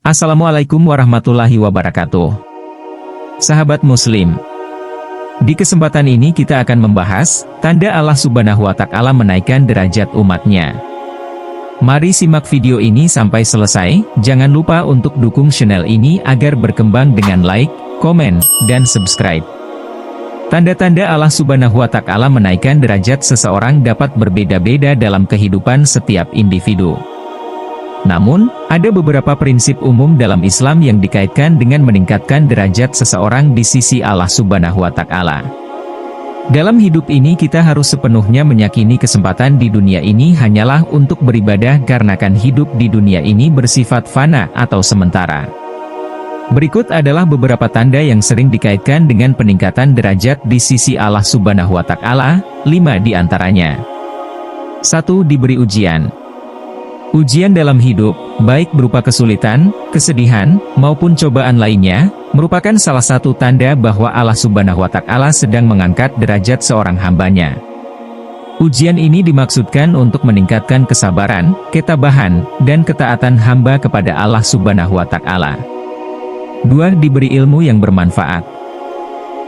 Assalamualaikum warahmatullahi wabarakatuh. Sahabat Muslim, di kesempatan ini kita akan membahas tanda Allah Subhanahu wa Ta'ala menaikkan derajat umatnya. Mari simak video ini sampai selesai. Jangan lupa untuk dukung channel ini agar berkembang dengan like, komen, dan subscribe. Tanda-tanda Allah Subhanahu wa Ta'ala menaikkan derajat seseorang dapat berbeda-beda dalam kehidupan setiap individu. Namun, ada beberapa prinsip umum dalam Islam yang dikaitkan dengan meningkatkan derajat seseorang di sisi Allah Subhanahu wa Ta'ala. Dalam hidup ini kita harus sepenuhnya meyakini kesempatan di dunia ini hanyalah untuk beribadah karena hidup di dunia ini bersifat fana atau sementara. Berikut adalah beberapa tanda yang sering dikaitkan dengan peningkatan derajat di sisi Allah Subhanahu wa Ta'ala, 5 di antaranya. 1. Diberi ujian. Ujian dalam hidup, baik berupa kesulitan, kesedihan, maupun cobaan lainnya, merupakan salah satu tanda bahwa Allah Subhanahu wa Ta'ala sedang mengangkat derajat seorang hambanya. Ujian ini dimaksudkan untuk meningkatkan kesabaran, ketabahan, dan ketaatan hamba kepada Allah Subhanahu wa Ta'ala. 2. Diberi ilmu yang bermanfaat.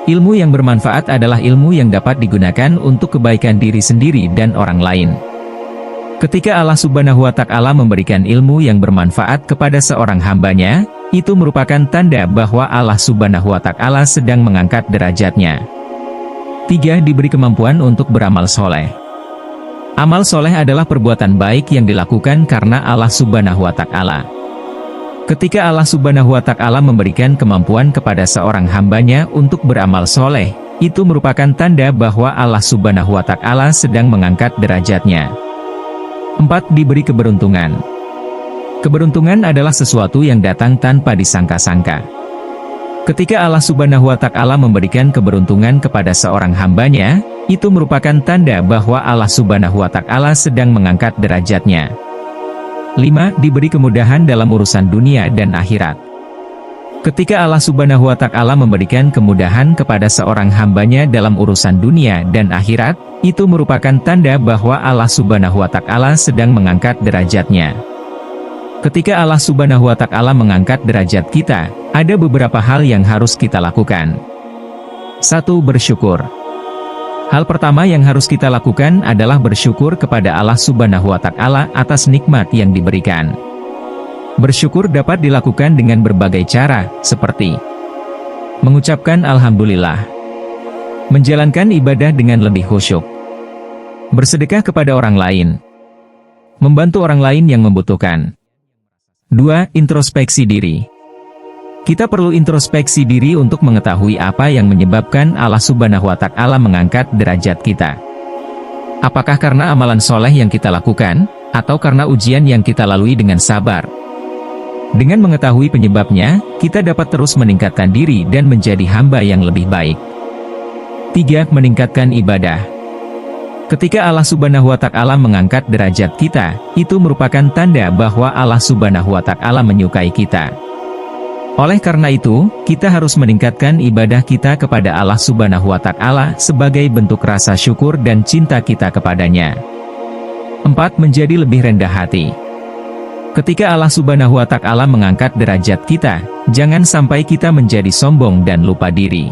Ilmu yang bermanfaat adalah ilmu yang dapat digunakan untuk kebaikan diri sendiri dan orang lain. Ketika Allah Subhanahu wa Ta'ala memberikan ilmu yang bermanfaat kepada seorang hambanya, itu merupakan tanda bahwa Allah Subhanahu wa Ta'ala sedang mengangkat derajatnya. 3. Diberi kemampuan untuk beramal soleh. Amal soleh adalah perbuatan baik yang dilakukan karena Allah Subhanahu wa Ta'ala. Ketika Allah Subhanahu wa Ta'ala memberikan kemampuan kepada seorang hambanya untuk beramal soleh, itu merupakan tanda bahwa Allah Subhanahu wa Ta'ala sedang mengangkat derajatnya. 4. Diberi keberuntungan. Keberuntungan adalah sesuatu yang datang tanpa disangka-sangka. Ketika Allah Subhanahu wa Ta'ala memberikan keberuntungan kepada seorang hambanya, itu merupakan tanda bahwa Allah Subhanahu wa Ta'ala sedang mengangkat derajatnya. 5. Diberi kemudahan dalam urusan dunia dan akhirat. Ketika Allah Subhanahu wa Ta'ala memberikan kemudahan kepada seorang hambanya dalam urusan dunia dan akhirat, itu merupakan tanda bahwa Allah Subhanahu wa Ta'ala sedang mengangkat derajatnya. Ketika Allah Subhanahu wa Ta'ala mengangkat derajat kita, ada beberapa hal yang harus kita lakukan. 1. Bersyukur. Hal pertama yang harus kita lakukan adalah bersyukur kepada Allah Subhanahu wa Ta'ala atas nikmat yang diberikan. Bersyukur dapat dilakukan dengan berbagai cara, seperti mengucapkan Alhamdulillah, menjalankan ibadah dengan lebih khusyuk, bersedekah kepada orang lain, membantu orang lain yang membutuhkan. 2. Introspeksi diri. Kita perlu introspeksi diri untuk mengetahui apa yang menyebabkan Allah Subhanahu wa Ta'ala mengangkat derajat kita. Apakah karena amalan soleh yang kita lakukan, atau karena ujian yang kita lalui dengan sabar? Dengan mengetahui penyebabnya, kita dapat terus meningkatkan diri dan menjadi hamba yang lebih baik. 3. Meningkatkan ibadah. Ketika Allah Subhanahu wa Ta'ala mengangkat derajat kita, itu merupakan tanda bahwa Allah Subhanahu wa Ta'ala menyukai kita. Oleh karena itu, kita harus meningkatkan ibadah kita kepada Allah Subhanahu wa Ta'ala sebagai bentuk rasa syukur dan cinta kita kepadanya. 4. Menjadi lebih rendah hati. Ketika Allah Subhanahu wa Ta'ala mengangkat derajat kita, jangan sampai kita menjadi sombong dan lupa diri.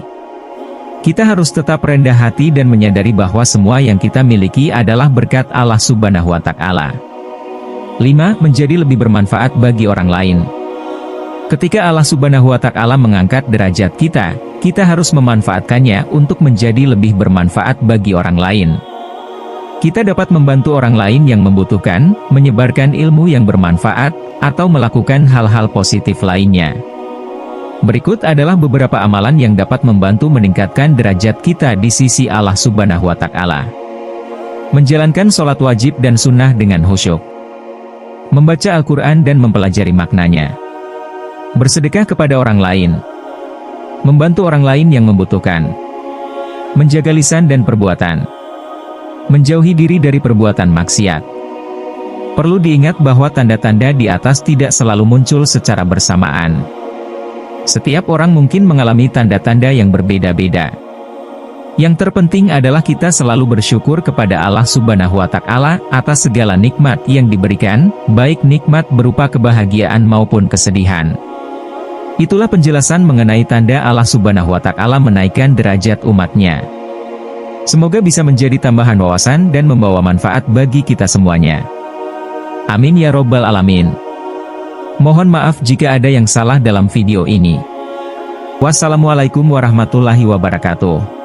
Kita harus tetap rendah hati dan menyadari bahwa semua yang kita miliki adalah berkat Allah Subhanahu wa Ta'ala. 5. Menjadi lebih bermanfaat bagi orang lain. Ketika Allah Subhanahu wa Ta'ala mengangkat derajat kita harus memanfaatkannya untuk menjadi lebih bermanfaat bagi orang lain. Kita dapat membantu orang lain yang membutuhkan, menyebarkan ilmu yang bermanfaat, atau melakukan hal-hal positif lainnya. Berikut adalah beberapa amalan yang dapat membantu meningkatkan derajat kita di sisi Allah Subhanahu wa Ta'ala. Menjalankan sholat wajib dan sunnah dengan khusyuk. Membaca Al-Quran dan mempelajari maknanya. Bersedekah kepada orang lain. Membantu orang lain yang membutuhkan. Menjaga lisan dan perbuatan. Menjauhi diri dari perbuatan maksiat. Perlu diingat bahwa tanda-tanda di atas tidak selalu muncul secara bersamaan. Setiap orang mungkin mengalami tanda-tanda yang berbeda-beda. Yang terpenting adalah kita selalu bersyukur kepada Allah Subhanahu wa Ta'ala atas segala nikmat yang diberikan, baik nikmat berupa kebahagiaan maupun kesedihan. Itulah penjelasan mengenai tanda Allah Subhanahu wa Ta'ala menaikkan derajat umatnya. Semoga bisa menjadi tambahan wawasan dan membawa manfaat bagi kita semuanya. Amin ya Robbal Alamin. Mohon maaf jika ada yang salah dalam video ini. Wassalamualaikum warahmatullahi wabarakatuh.